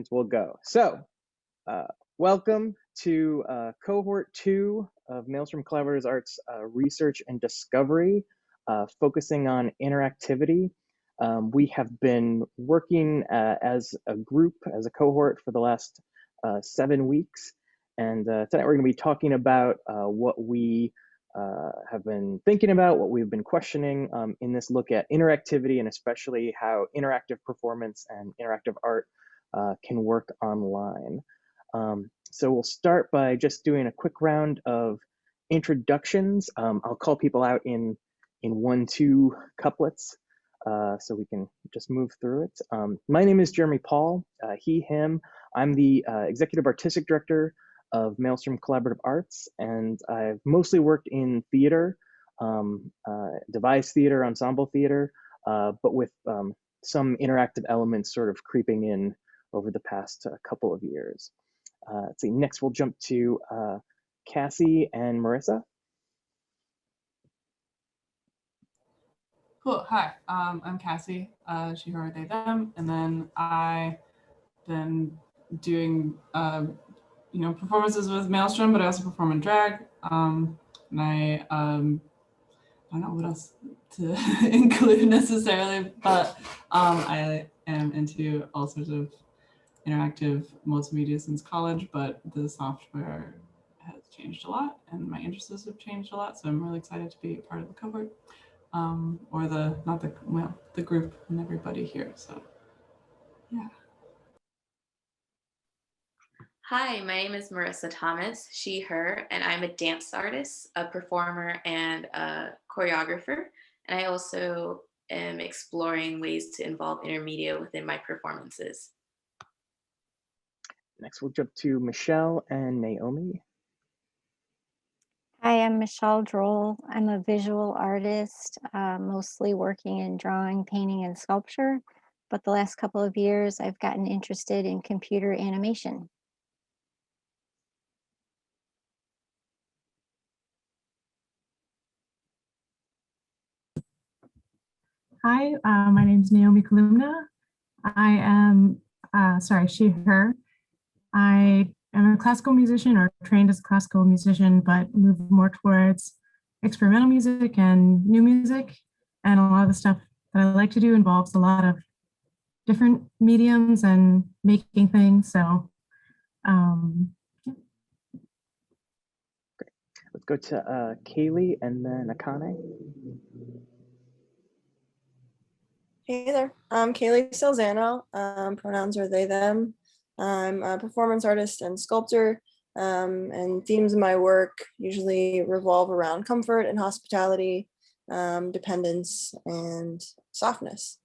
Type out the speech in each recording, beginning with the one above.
and we'll go. So, welcome to Cohort 2 of Maelstrom Collaborative Arts Research and Discovery, focusing on interactivity. We have been working as a group, as a cohort for the last 7 weeks. And tonight we're going to be talking about what we have been thinking about, what we've been questioning in this look at interactivity, and especially how interactive performance and interactive art can work online. So we'll start by just doing a quick round of introductions. I'll call people out in 1-2 couplets so we can just move through it. My name is Jeremy Paul, he, him. I'm the Executive Artistic Director of Maelstrom Collaborative Arts, and I've mostly worked in theater, devise theater, ensemble theater, but with some interactive elements sort of creeping in over the past couple of years. Let's see, next we'll jump to Cassie and Marissa. Cool, hi, I'm Cassie, she, her, they, them, and then I've been doing performances with Maelstrom, but I also perform in drag, and I don't know what else to include necessarily, but I am into all sorts of interactive multimedia since college, but the software has changed a lot and my interests have changed a lot, so I'm really excited to be a part of the cohort, or the group and everybody here, so yeah. Hi, my name is Marissa Thomas, she, her, and I'm a dance artist, a performer, and a choreographer. And I also am exploring ways to involve intermedia within my performances. Next, we'll jump to Michelle and Naomi. Hi, I'm Michelle Droll. I'm a visual artist, mostly working in drawing, painting, and sculpture. But the last couple of years, I've gotten interested in computer animation. Hi, my name is Naomi Kalumna. I am, she, her. I am a classical musician, or trained as a classical musician, but move more towards experimental music and new music. And a lot of the stuff that I like to do involves a lot of different mediums and making things. So, yeah. Great. Let's go to Kaylee and then Akane. Hey there, I'm Kaylee Salzano. Pronouns are they, them. I'm a performance artist and sculptor, and themes of my work usually revolve around comfort and hospitality, dependence, and softness.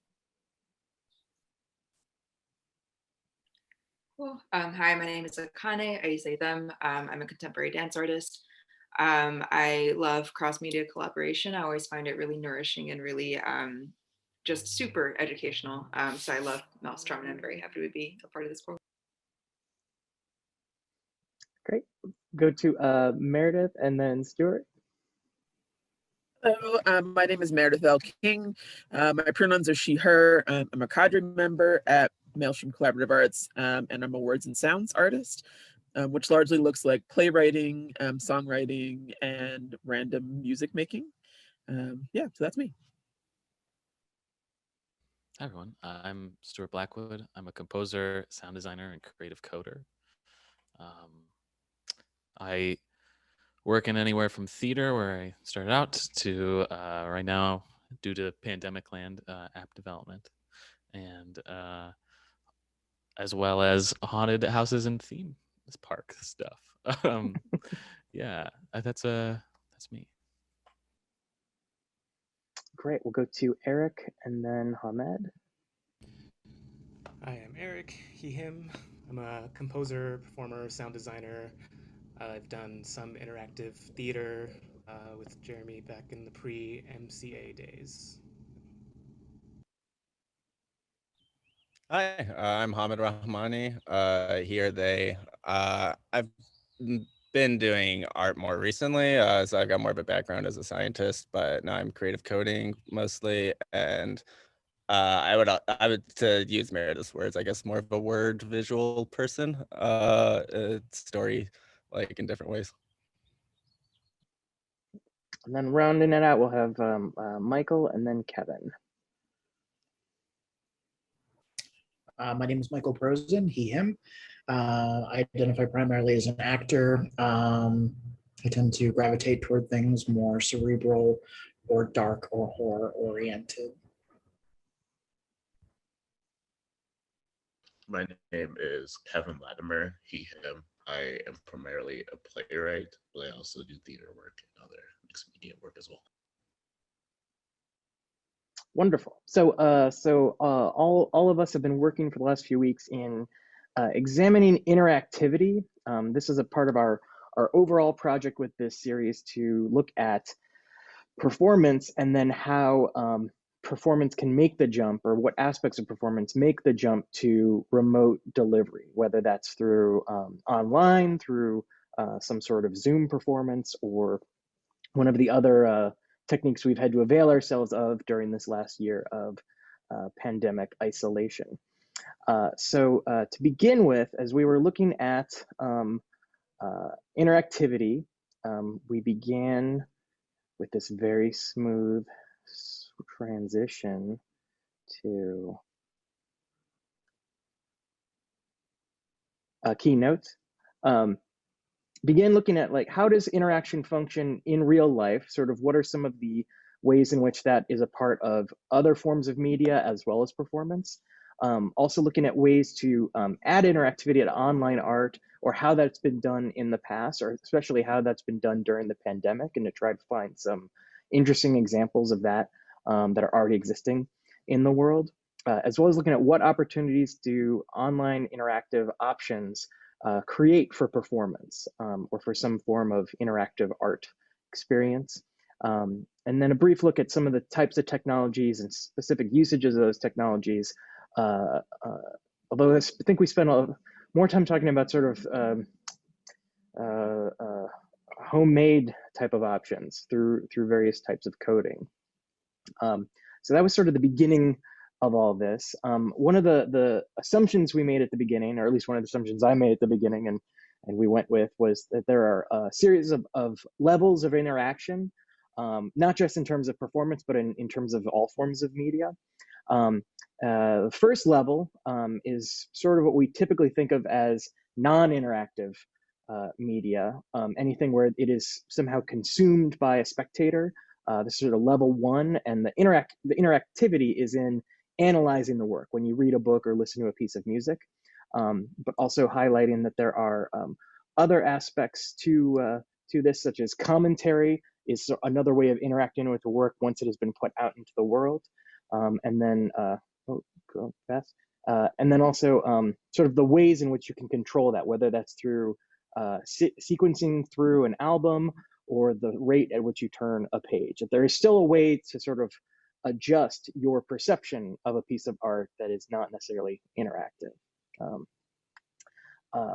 Cool. Hi, my name is Akane. I use they, them. I'm a contemporary dance artist. I love cross-media collaboration. I always find it really nourishing and really just super educational. So I love Maelstrom, and I'm very happy to be a part of this program. Great. Go to Meredith and then Stuart. Hello, my name is Meredith L. King. My pronouns are she, her. I'm a cadre member at Maelstrom Collaborative Arts, and I'm a words and sounds artist, which largely looks like playwriting, songwriting, and random music making. Yeah, so that's me. Hi everyone, I'm Stuart Blackwood. I'm a composer, sound designer, and creative coder. I work in anywhere from theater, where I started out, to right now, due to pandemic land, app development, and as well as haunted houses and theme park stuff. Yeah, that's me. Great, we'll go to Eric and then Hamed. Hi, I'm Eric, he, him. I'm a composer, performer, sound designer. I've done some interactive theater with Jeremy back in the pre-MCA days. Hi, I'm Hamid Rahmani. Here they. I've been doing art more recently, so I've got more of a background as a scientist, but now I'm creative coding mostly, and I would to use Meredith's words, I guess more of a word visual person, story like in different ways. And then rounding it out, we'll have Michael and then Kevin. My name is Michael Brozman, he, him. I identify primarily as an actor. I tend to gravitate toward things more cerebral or dark or horror oriented. My name is Kevin Latimer, he, him. I am primarily a playwright, but I also do theater work and other mixed media work as well. Wonderful. So, all of us have been working for the last few weeks in examining interactivity. This is a part of our overall project with this series to look at performance and then how performance can make the jump, or what aspects of performance make the jump to remote delivery, whether that's through online, through some sort of Zoom performance, or one of the other techniques we've had to avail ourselves of during this last year of pandemic isolation. So to begin with, as we were looking at interactivity, we began with this very smooth transition to keynotes. Begin looking at, like, how does interaction function in real life? Sort of what are some of the ways in which that is a part of other forms of media as well as performance? Also looking at ways to add interactivity to online art, or how that's been done in the past, or especially how that's been done during the pandemic, and to try to find some interesting examples of that that are already existing in the world, as well as looking at what opportunities do online interactive options create for performance, or for some form of interactive art experience. And then a brief look at some of the types of technologies and specific usages of those technologies. Although I think we spent more time talking about sort of homemade type of options through various types of coding. So that was sort of the beginning of all this. One of the assumptions we made at the beginning, or at least one of the assumptions I made at the beginning, and we went with, was that there are a series of levels of interaction, not just in terms of performance, but in terms of all forms of media. The first level is sort of what we typically think of as non-interactive media, anything where it is somehow consumed by a spectator. This is sort of level one, and the interactivity is in analyzing the work when you read a book or listen to a piece of music, but also highlighting that there are other aspects to this, such as commentary is another way of interacting with the work once it has been put out into the world. And then, and then also sort of the ways in which you can control that, whether that's through sequencing through an album, or the rate at which you turn a page. There is still a way to sort of adjust your perception of a piece of art that is not necessarily interactive.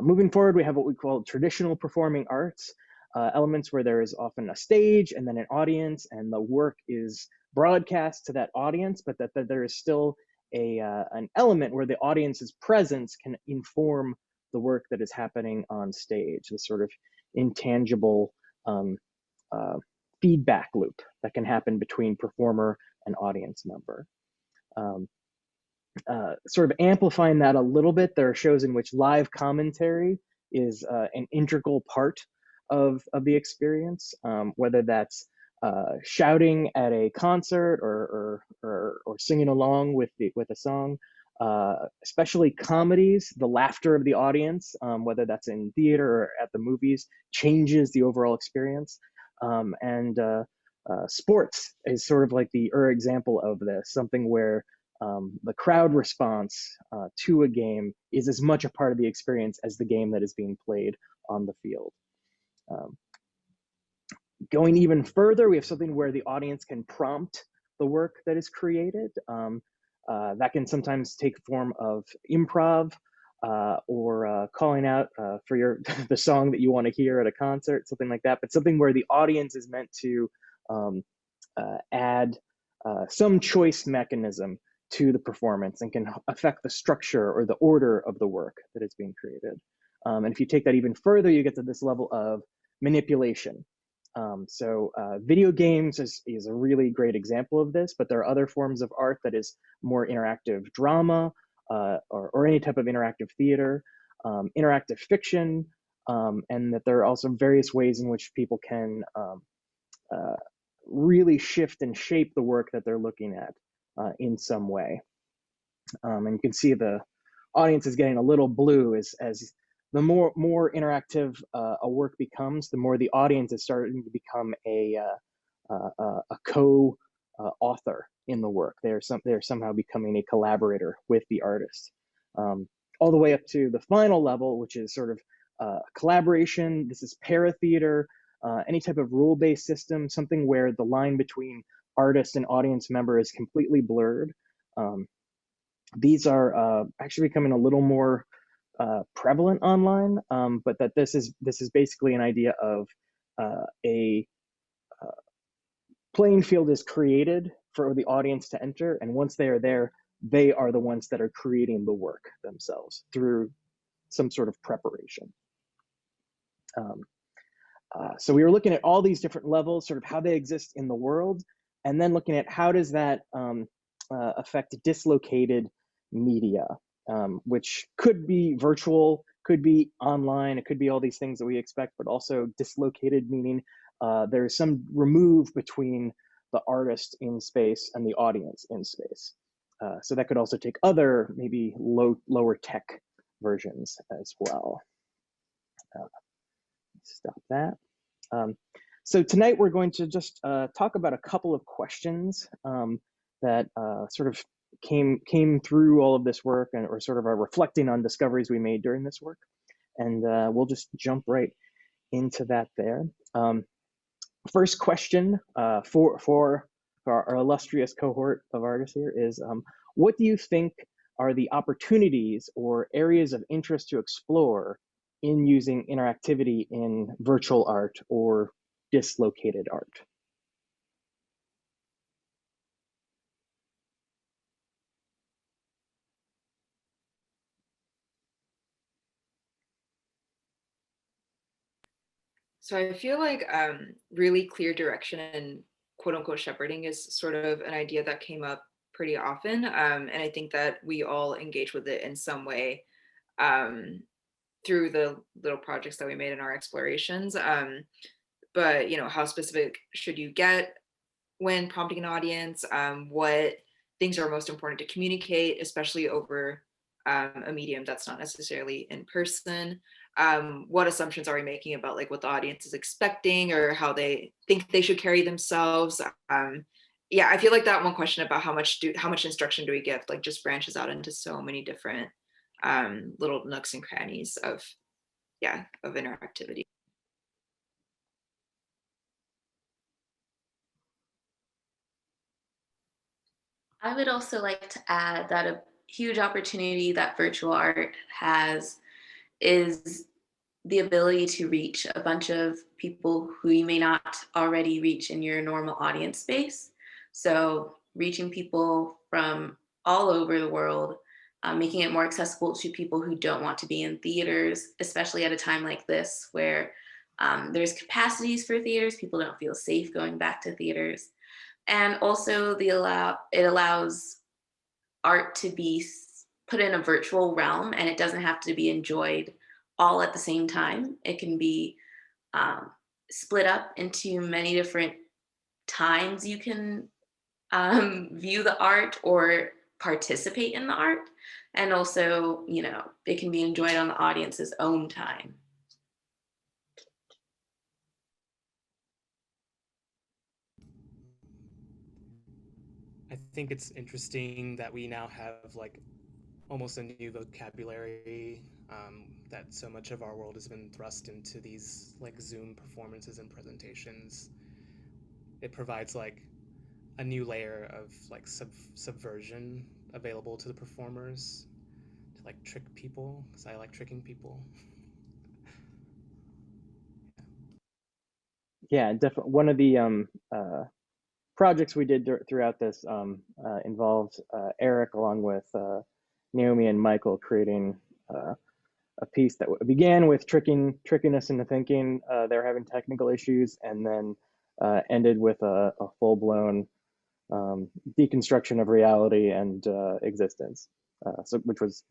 Moving forward, we have what we call traditional performing arts, elements where there is often a stage and then an audience, and the work is broadcast to that audience, but that there is still an element where the audience's presence can inform the work that is happening on stage, this sort of intangible feedback loop that can happen between performer and audience member. Sort of amplifying that a little bit, there are shows in which live commentary is an integral part of the experience, whether that's shouting at a concert or singing along with a song. Especially comedies, the laughter of the audience, whether that's in theater or at the movies, changes the overall experience. And sports is sort of like the example of this, something where the crowd response to a game is as much a part of the experience as the game that is being played on the field. Going even further, we have something where the audience can prompt the work that is created. That can sometimes take form of improv, or calling out for the song that you want to hear at a concert, something like that, but something where the audience is meant to add some choice mechanism to the performance and can affect the structure or the order of the work that is being created. And if you take that even further, you get to this level of manipulation. Video games is a really great example of this, but there are other forms of art that is more interactive drama or any type of interactive theater, interactive fiction, and that there are also various ways in which people can really shift and shape the work that they're looking at in some way. And you can see the audience is getting a little blue as the more interactive a work becomes, the more the audience is starting to become a co-author in the work. They're somehow becoming a collaborator with the artist. All the way up to the final level, which is sort of collaboration. This is para-theater, any type of rule-based system, something where the line between artist and audience member is completely blurred. These are actually becoming a little more prevalent online, but that this is basically an idea of a playing field is created for the audience to enter, and once they are there, they are the ones that are creating the work themselves through some sort of preparation. So we were looking at all these different levels, sort of how they exist in the world, and then looking at how does that affect dislocated media, which could be virtual, could be online, it could be all these things that we expect, but also dislocated, meaning there's some remove between the artist in space and the audience in space. So that could also take other, maybe lower tech versions as well. Stop that. So tonight we're going to just talk about a couple of questions that sort of came through all of this work, or sort of are reflecting on discoveries we made during this work. And we'll just jump right into that there. First question for our illustrious cohort of artists here is, what do you think are the opportunities or areas of interest to explore in using interactivity in virtual art or dislocated art? So I feel like really clear direction and quote unquote shepherding is sort of an idea that came up pretty often. And I think that we all engage with it in some way through the little projects that we made in our explorations. But you know, how specific should you get when prompting an audience? What things are most important to communicate, especially over a medium that's not necessarily in person? What assumptions are we making about like what the audience is expecting or how they think they should carry themselves? Yeah, I feel like that one question about how much instruction do we give like just branches out into so many different little nooks and crannies of interactivity. I would also like to add that a huge opportunity that virtual art has is the ability to reach a bunch of people who you may not already reach in your normal audience space. So reaching people from all over the world, making it more accessible to people who don't want to be in theaters, especially at a time like this where there's capacities for theaters, people don't feel safe going back to theaters. And also it allows art to be put in a virtual realm, and it doesn't have to be enjoyed all at the same time. It can be split up into many different times you can view the art or participate in the art. And also, you know, it can be enjoyed on the audience's own time. I think it's interesting that we now have like almost a new vocabulary, that so much of our world has been thrust into these like Zoom performances and presentations. It provides like a new layer of like subversion available to the performers to like trick people, because I like tricking people. Yeah, definitely. One of the projects we did throughout this involved Eric along with Naomi and Michael creating a piece that began with tricking us into thinking they were having technical issues, and then ended with a full-blown deconstruction of reality and existence, so which was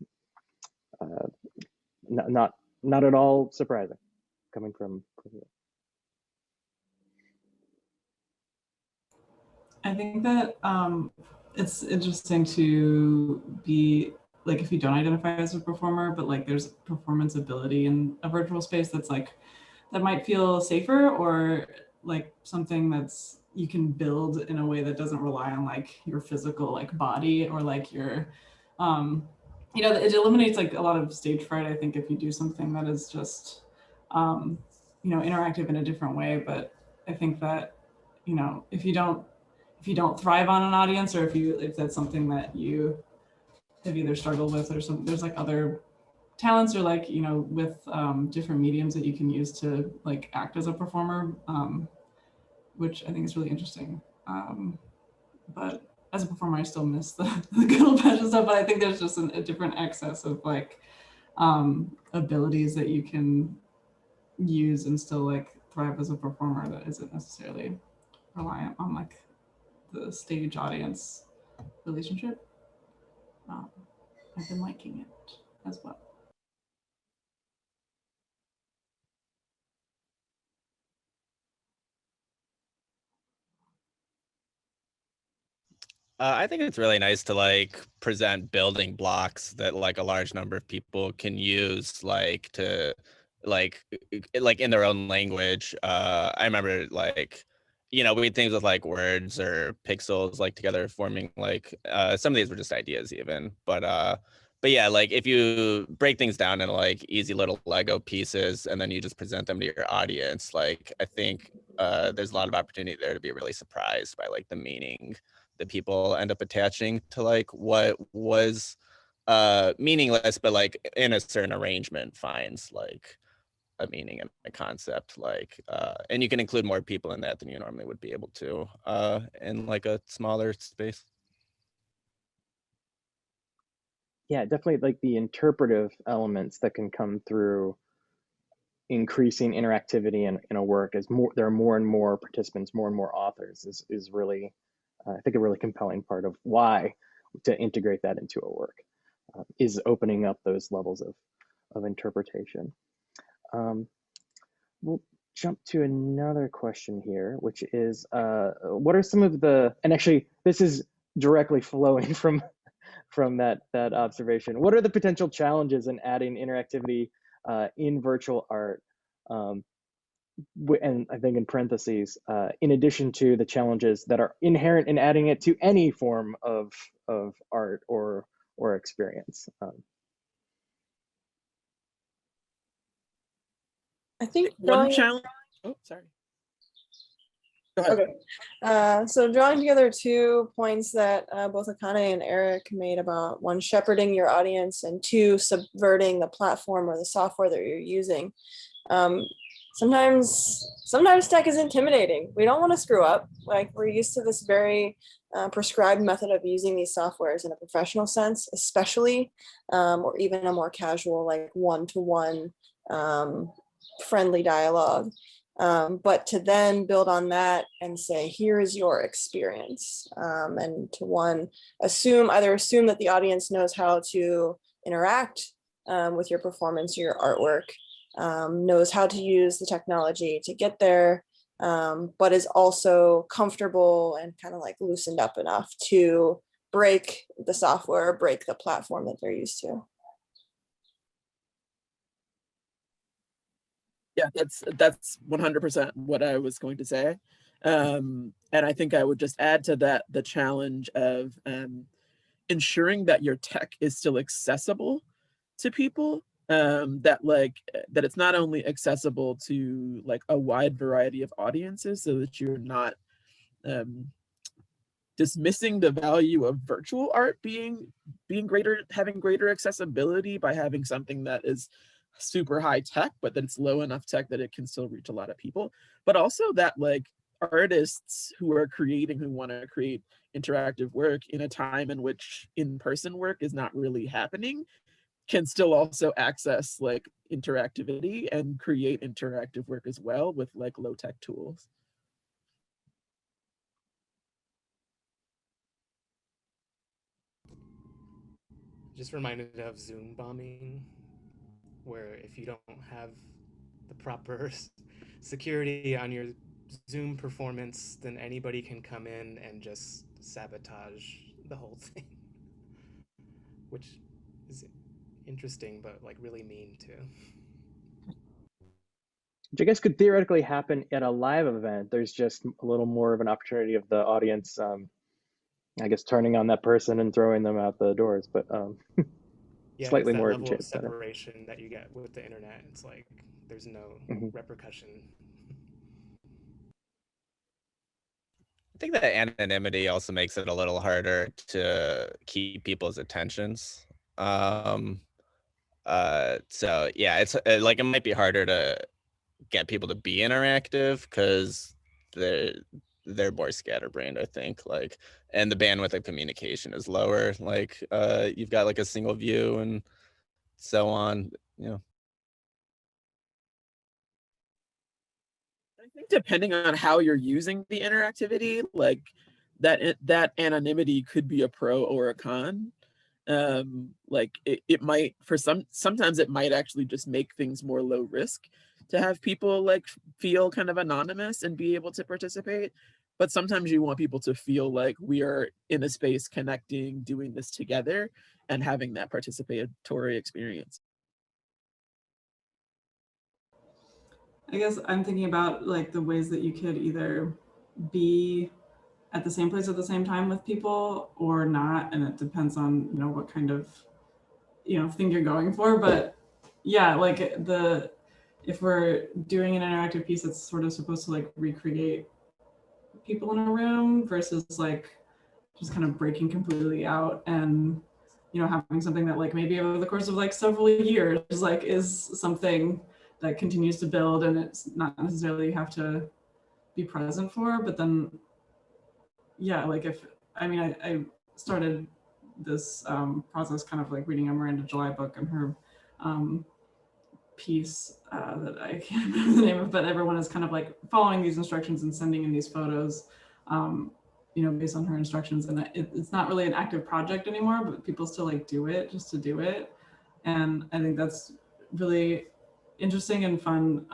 not at all surprising coming from you. I think that it's interesting to be like, if you don't identify as a performer, but like there's performance ability in a virtual space that's like, that might feel safer, or like something that's you can build in a way that doesn't rely on like your physical like body, or like your you know, it eliminates like a lot of stage fright, I think, if you do something that is just you know, interactive in a different way. But I think that, you know, if you don't thrive on an audience, or if that's something that you have either struggled with, or something, there's like other talents, or like, you know, with different mediums that you can use to like act as a performer, which I think is really interesting. But as a performer, I still miss the good old fashioned stuff, but I think there's just a different excess of like abilities that you can use and still like thrive as a performer that isn't necessarily reliant on like the stage audience relationship. I've been liking it as well. I think it's really nice to like present building blocks that like a large number of people can use, like to like in their own language. I remember like, you know, we had things with like words or pixels like together forming like some of these were just ideas even, but yeah, like if you break things down into like easy little Lego pieces and then you just present them to your audience, like I think there's a lot of opportunity there to be really surprised by like the meaning that people end up attaching to like what was meaningless, but like in a certain arrangement finds like a meaning and a concept, like and you can include more people in that than you normally would be able to in like a smaller space. Yeah, definitely like the interpretive elements that can come through increasing interactivity in a work as there are more and more participants, more and more authors is really, I think, a really compelling part of why to integrate that into a work is opening up those levels of interpretation. We'll jump to another question here, which is, what are some of the, and actually this is directly flowing from that observation. What are the potential challenges in adding interactivity in virtual art? And I think in parentheses, in addition to the challenges that are inherent in adding it to any form of art or experience. I think one challenge. Oh, sorry. Go ahead. Okay. So drawing together 2 points that both Akane and Eric made about, 1, shepherding your audience, and 2, subverting the platform or the software that you're using. Sometimes tech is intimidating. We don't want to screw up. Like, we're used to this very prescribed method of using these softwares in a professional sense, especially, or even a more casual, like one-to-one friendly dialogue. But to then build on that and say, here is your experience, and to either assume that the audience knows how to interact with your performance or your artwork, knows how to use the technology to get there, but is also comfortable and kind of like loosened up enough to break the software, break the platform that they're used to. Yeah, that's 100% what I was going to say. And I think I would just add to that the challenge of ensuring that your tech is still accessible to people, that it's not only accessible to like a wide variety of audiences, so that you're not dismissing the value of virtual art having greater accessibility by having something that is super high tech, but that it's low enough tech that it can still reach a lot of people. But also that like artists who are creating, who want to create interactive work in a time in which in-person work is not really happening, can still also access like interactivity and create interactive work as well with like low-tech tools. Just reminded of Zoom bombing, where if you don't have the proper security on your Zoom performance, then anybody can come in and just sabotage the whole thing, which is interesting, but like really mean too. Which I guess could theoretically happen at a live event. There's just a little more of an opportunity of the audience, I guess, turning on that person and throwing them out the doors, but yeah, slightly it's that more level of chance better. separation that you get with the internet. It's like there's no repercussion. I think that anonymity also makes it a little harder to keep people's attentions. So yeah, it's like it might be harder to get people to be interactive because they're more scatterbrained, I think. Like, and the bandwidth of communication is lower. Like, you've got like a single view and so on. You know. I think depending on how you're using the interactivity, like that anonymity could be a pro or a con. Like it might, for sometimes it might actually just make things more low risk to have people like feel kind of anonymous and be able to participate. But sometimes you want people to feel like we are in a space connecting, doing this together, and having that participatory experience. I guess I'm thinking about like the ways that you could either be at the same place at the same time with people or not, and it depends on, you know, what kind of, you know, thing you're going for. But yeah, like if we're doing an interactive piece that's sort of supposed to like recreate people in a room versus like just kind of breaking completely out and, you know, having something that like maybe over the course of like several years like is something that continues to build, and it's not necessarily you have to be present for. But then yeah, like if I started this process kind of like reading a Miranda July book, and her piece that I can't remember the name of, but everyone is kind of like following these instructions and sending in these photos, you know, based on her instructions. And it's not really an active project anymore, but people still like do it just to do it. And I think that's really interesting and fun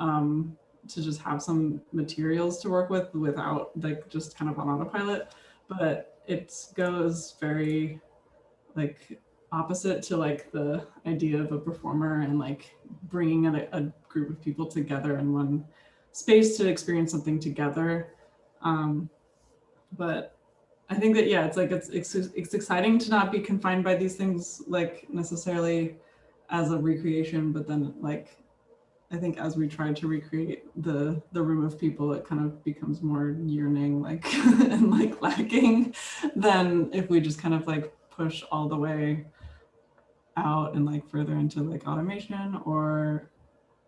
to just have some materials to work with without like just kind of on autopilot. But it goes very like opposite to like the idea of a performer and like bringing a group of people together in one space to experience something together. But I think that, yeah, it's like it's exciting to not be confined by these things like necessarily as a recreation, but then like I think as we try to recreate the room of people, it kind of becomes more yearning like and like lacking than if we just kind of like push all the way out and like further into like automation or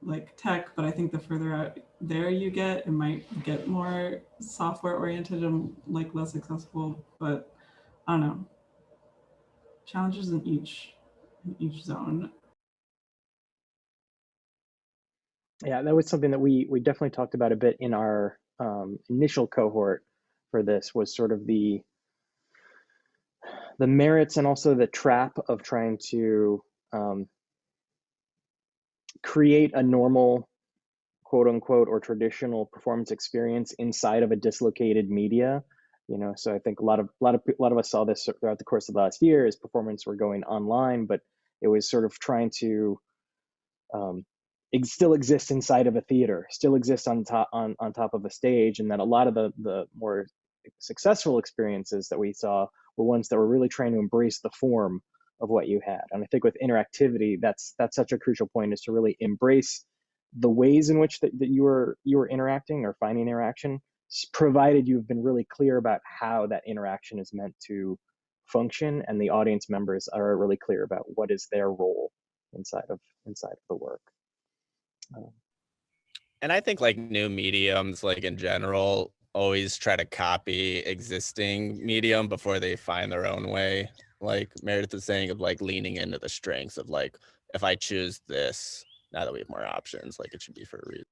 like tech. But I think the further out there you get, it might get more software oriented and like less accessible. But I don't know, challenges in each zone. Yeah, that was something that we definitely talked about a bit in our initial cohort for this, was sort of the merits and also the trap of trying to create a normal, quote unquote, or traditional performance experience inside of a dislocated media. You know, so I think a lot of us saw this throughout the course of the last year as performance were going online, but it was sort of trying to still exist inside of a theater, still exist on top of a stage, and that a lot of the more successful experiences that we saw were ones that were really trying to embrace the form of what you had. And I think with interactivity, that's such a crucial point, is to really embrace the ways in which that you were interacting or finding interaction, provided you've been really clear about how that interaction is meant to function, and the audience members are really clear about what is their role inside of the work. And I think like new mediums, like in general, always try to copy existing medium before they find their own way. Like Meredith is saying, of like leaning into the strengths of like, if I choose this, now that we have more options, like it should be for a reason.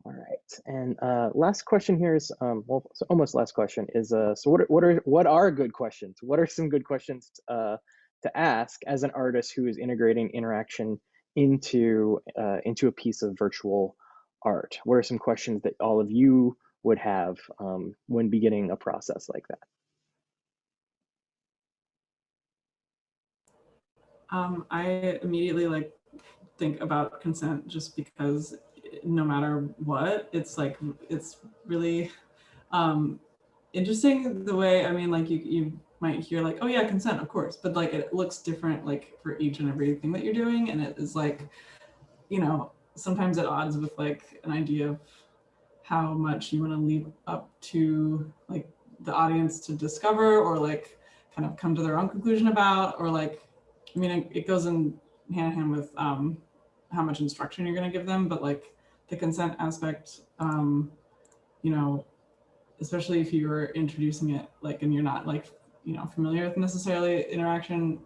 All right, and last question here is well, so almost last question is so what are good questions? What are some good questions to ask as an artist who is integrating interaction into a piece of virtual art? What are some questions that all of you would have when beginning a process like that? I immediately think about consent, just because no matter what, it's really interesting the way, I mean, like you might hear like, oh yeah, consent, of course, but like it looks different like for each and everything that you're doing, and it is like, you know, sometimes at odds with like an idea of how much you want to leave up to like the audience to discover, or like kind of come to their own conclusion about, or like, I mean, it goes in hand with how much instruction you're going to give them, but like the consent aspect, you know, especially if you're introducing it like, and you're not like, you know, familiar with necessarily interaction,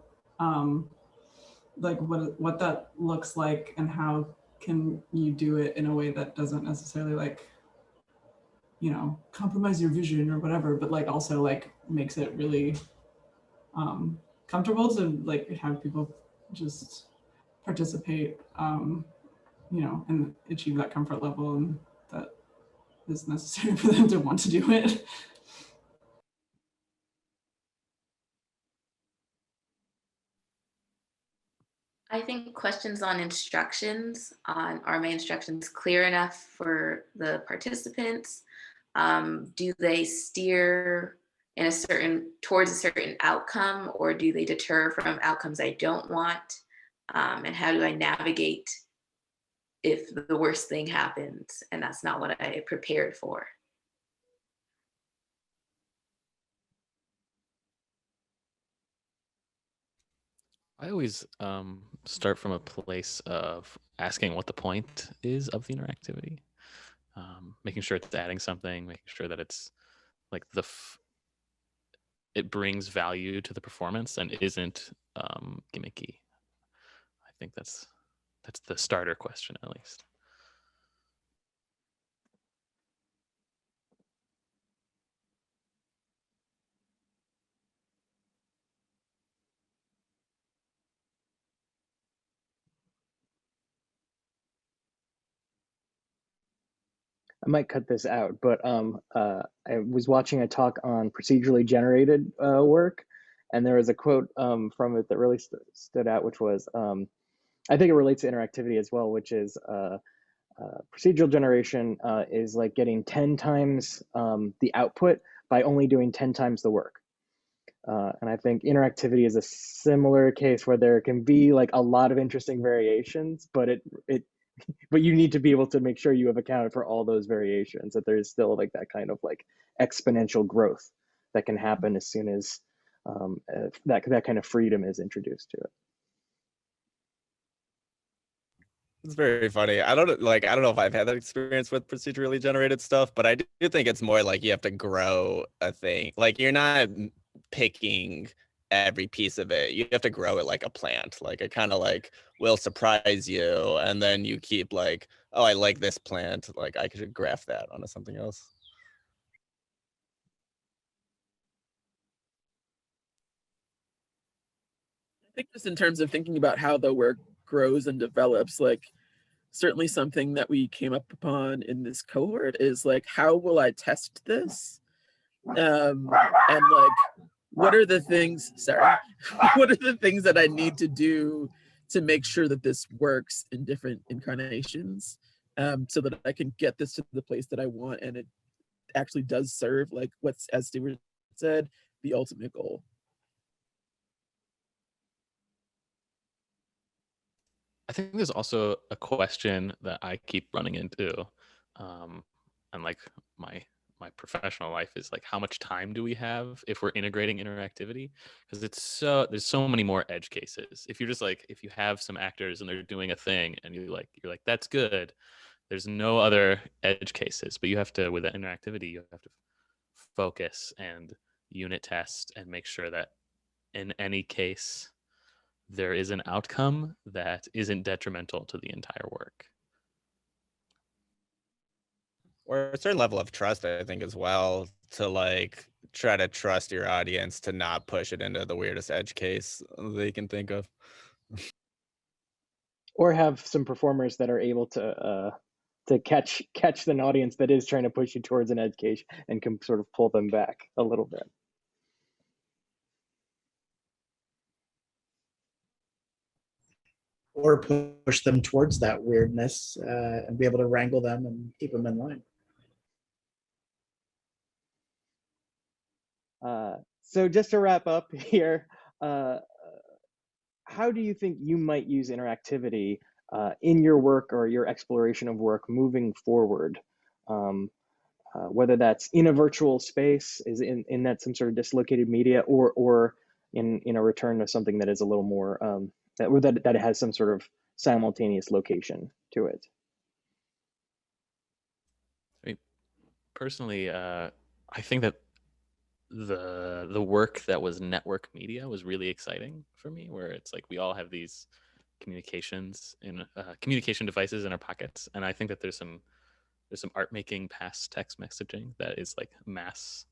like what that looks like, and how can you do it in a way that doesn't necessarily like, you know, compromise your vision or whatever, but like also like makes it really comfortable to like have people just participate, you know, and achieve that comfort level, and that is necessary for them to want to do it. I think questions on instructions, on are my instructions clear enough for the participants? Do they steer in towards a certain outcome, or do they deter from outcomes I don't want? And how do I navigate if the worst thing happens and that's not what I prepared for? I always start from a place of asking what the point is of the interactivity, making sure it's adding something, making sure that it's like it brings value to the performance and isn't gimmicky. I think that's the starter question, at least. I might cut this out, but I was watching a talk on procedurally generated work, and there was a quote from it that really stood out, which was, I think it relates to interactivity as well, which is procedural generation is like getting 10 times the output by only doing 10 times the work. And I think interactivity is a similar case where there can be like a lot of interesting variations, but but you need to be able to make sure you have accounted for all those variations, that there's still like that kind of like exponential growth that can happen as soon as that kind of freedom is introduced to it. It's very funny. I don't know if I've had that experience with procedurally generated stuff, but I do think it's more like you have to grow a thing. Like you're not picking every piece of it. You have to grow it like a plant. Like it kind of like will surprise you, and then you keep like, oh, I like this plant. Like I could graft that onto something else. I think just in terms of thinking about how the work grows and develops, like certainly something that we came up upon in this cohort is like, how will I test this? And like, what are the things, what are the things that I need to do to make sure that this works in different incarnations, so that I can get this to the place that I want and it actually does serve like what's, as Stuart said, the ultimate goal. I think there's also a question that I keep running into, and like my my professional life is like, how much time do we have if we're integrating interactivity? Because there's so many more edge cases. If you're just like, if you have some actors and they're doing a thing and you're like that's good, there's no other edge cases. But you have to, with the interactivity, you have to focus and unit test and make sure that in any case there is an outcome that isn't detrimental to the entire work. Or a certain level of trust, I think, as well, to like try to trust your audience to not push it into the weirdest edge case they can think of. Or have some performers that are able to catch an audience that is trying to push you towards an edge case and can sort of pull them back a little bit. Or push them towards that weirdness and be able to wrangle them and keep them in line. So just to wrap up here, how do you think you might use interactivity in your work or your exploration of work moving forward? Whether that's in a virtual space, is in that some sort of dislocated media, or in a return to something that is a little more that has some sort of simultaneous location to it. I mean, personally, I think that the work that was network media was really exciting for me, where it's like we all have these communication devices in our pockets, and I think that there's some art making past text messaging that is like mass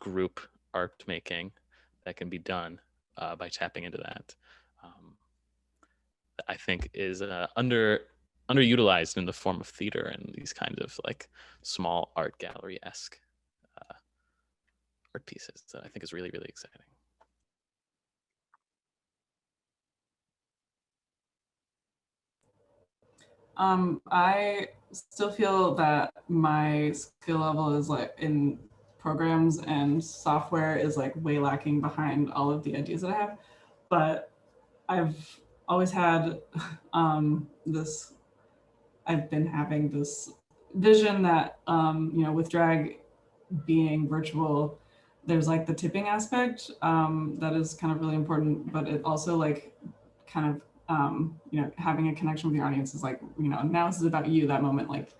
group art making that can be done by tapping into that. I think is underutilized in the form of theater and these kinds of like small art gallery-esque art pieces that I think is really, really exciting. I still feel that my skill level is like in programs and software is like way lacking behind all of the ideas that I have, but I've always had I've been having this vision that, with drag being virtual, there's like the tipping aspect that is kind of really important, but it also like kind of, having a connection with your audience is like, now this is about you, that moment, like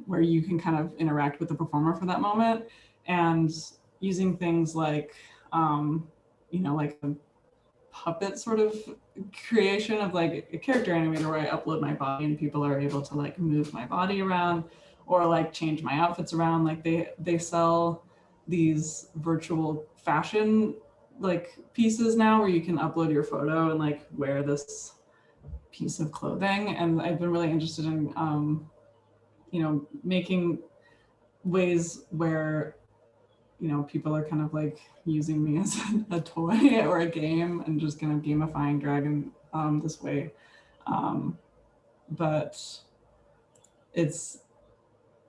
where you can kind of interact with the performer for that moment, and using things like, like a puppet sort of creation of like a character animator where I upload my body and people are able to like move my body around or like change my outfits around. Like they sell these virtual fashion like pieces now where you can upload your photo and like wear this piece of clothing. And I've been really interested in, making ways where people are kind of like using me as a toy or a game and just kind of gamifying drag in this way. But it's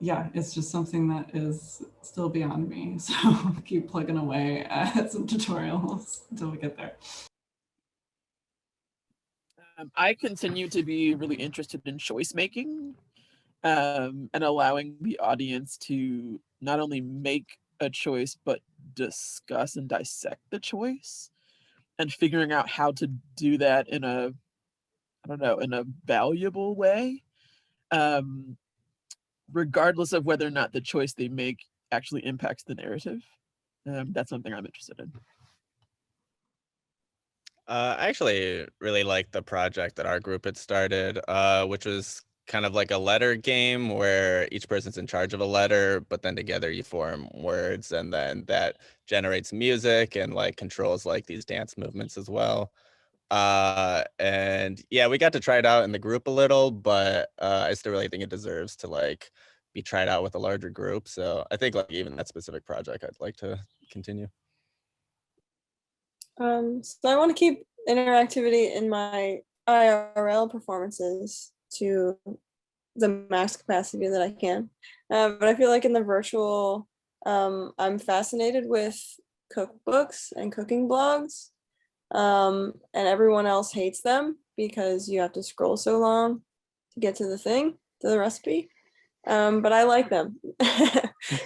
just something that is still beyond me. So I'll keep plugging away at some tutorials until we get there. I continue to be really interested in choice making and allowing the audience to not only make a choice, but discuss and dissect the choice and figuring out how to do that in a valuable way, regardless of whether or not the choice they make actually impacts the narrative. That's something I'm interested in. I actually really liked the project that our group had started, which was kind of like a letter game where each person's in charge of a letter, but then together you form words, and then that generates music and like controls like these dance movements as well. And yeah, we got to try it out in the group a little, but I still really think it deserves to like be tried out with a larger group. So I think like even that specific project I'd like to continue. So I want to keep interactivity in my IRL performances to the max capacity that I can. But I feel like in the virtual, I'm fascinated with cookbooks and cooking blogs. And everyone else hates them because you have to scroll so long to get to the recipe. but I like them.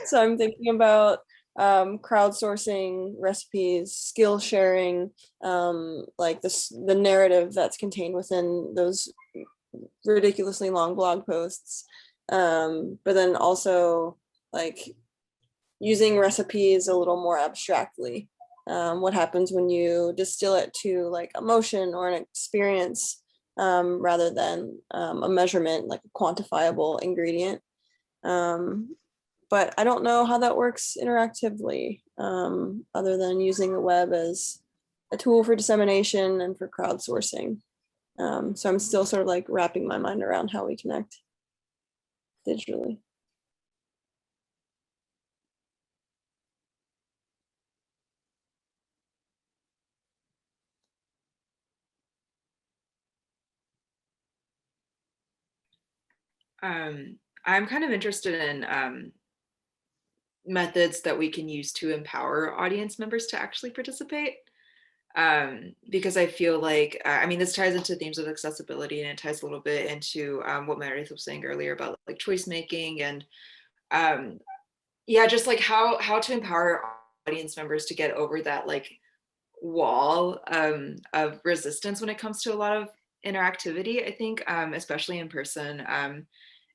So I'm thinking about crowdsourcing recipes, skill sharing, like the narrative that's contained within those ridiculously long blog posts. But then also like using recipes a little more abstractly. What happens when you distill it to like emotion or an experience rather than a measurement, like a quantifiable ingredient. But I don't know how that works interactively, other than using the web as a tool for dissemination and for crowdsourcing. So I'm still sort of like wrapping my mind around how we connect digitally. I'm kind of interested in methods that we can use to empower audience members to actually participate. Because I feel like, I mean, this ties into themes of accessibility, and it ties a little bit into what Meredith was saying earlier about like choice making and yeah, just like how to empower audience members to get over that like wall of resistance when it comes to a lot of interactivity, I think, especially in person.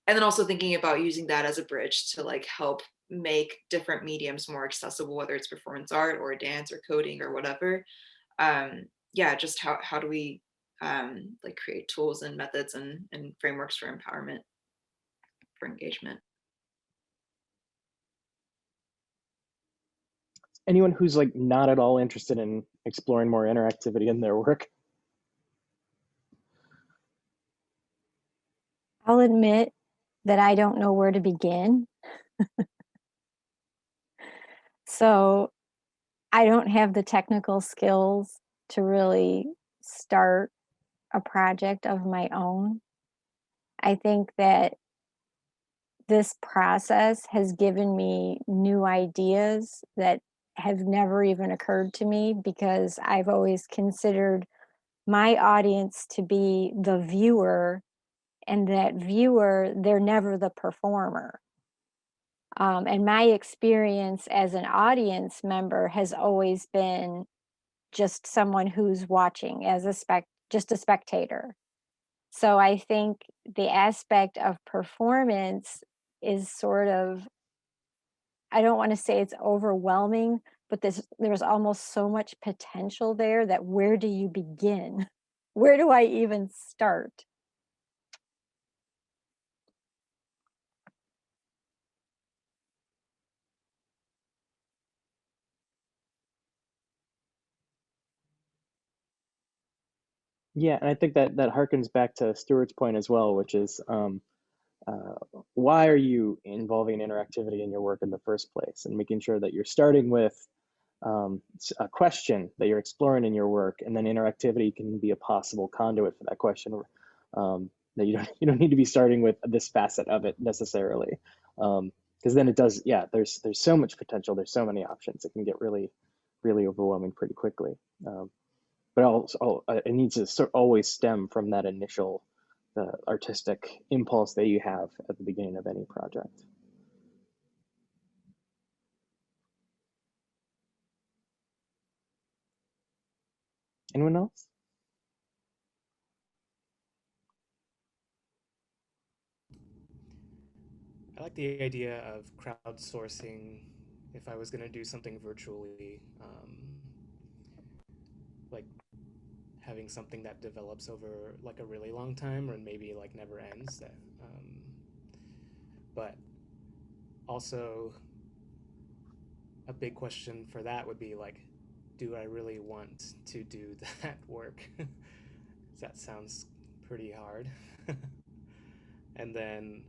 And then also thinking about using that as a bridge to like help make different mediums more accessible, whether it's performance art or dance or coding or whatever. Yeah, just how do we like create tools and methods and frameworks for empowerment, for engagement. Anyone who's like not at all interested in exploring more interactivity in their work? I'll admit that I don't know where to begin. So I don't have the technical skills to really start a project of my own. I think that this process has given me new ideas that have never even occurred to me because I've always considered my audience to be the viewer, and that viewer, they're never the performer. And my experience as an audience member has always been just someone who's watching as just a spectator. So I think the aspect of performance is sort of, I don't want to say it's overwhelming, but there's almost so much potential there that where do you begin? Where do I even start? Yeah, and I think that harkens back to Stuart's point as well, which is why are you involving interactivity in your work in the first place, and making sure that you're starting with a question that you're exploring in your work, and then interactivity can be a possible conduit for that question. That you don't need to be starting with this facet of it necessarily, because then it does. Yeah, there's so much potential. There's so many options. It can get really overwhelming pretty quickly. But also it needs to always stem from that initial artistic impulse that you have at the beginning of any project. Anyone else? I like the idea of crowdsourcing if I was going to do something virtually, like having something that develops over like a really long time or maybe like never ends. But also a big question for that would be like, do I really want to do that work? That sounds pretty hard. And then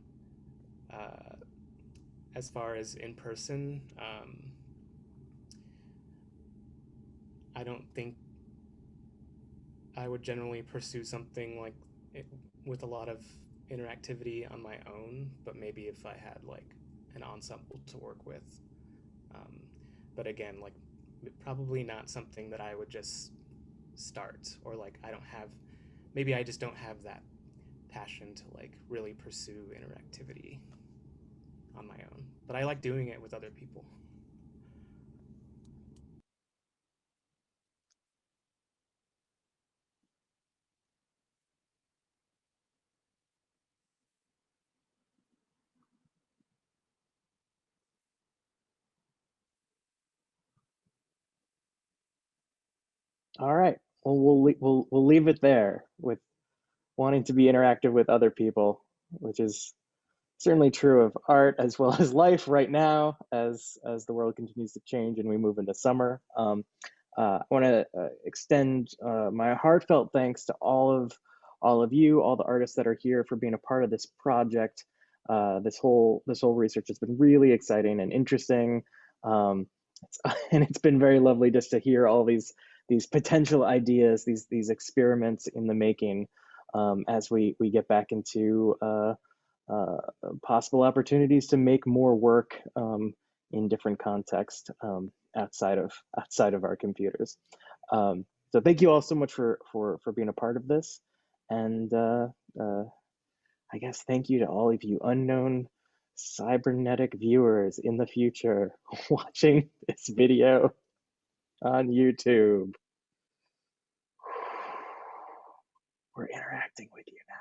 as far as in person, I don't think I would generally pursue something like it, with a lot of interactivity on my own, but maybe if I had like an ensemble to work with. But again, like probably not something that I would just start, or like I don't have, maybe I just don't have that passion to like really pursue interactivity. on my own, but I like doing it with other people. All right. Well, we'll leave it there with wanting to be interactive with other people, which is certainly true of art as well as life right now, as the world continues to change and we move into summer. I want to extend my heartfelt thanks to all of you, all the artists that are here, for being a part of this project. This whole research has been really exciting and interesting, and it's been very lovely just to hear all these potential ideas, these experiments in the making, as we get back into possible opportunities to make more work in different contexts, outside of our computers. So thank you all so much for being a part of this, and I guess thank you to all of you unknown cybernetic viewers in the future watching this video on YouTube. We're interacting with you now.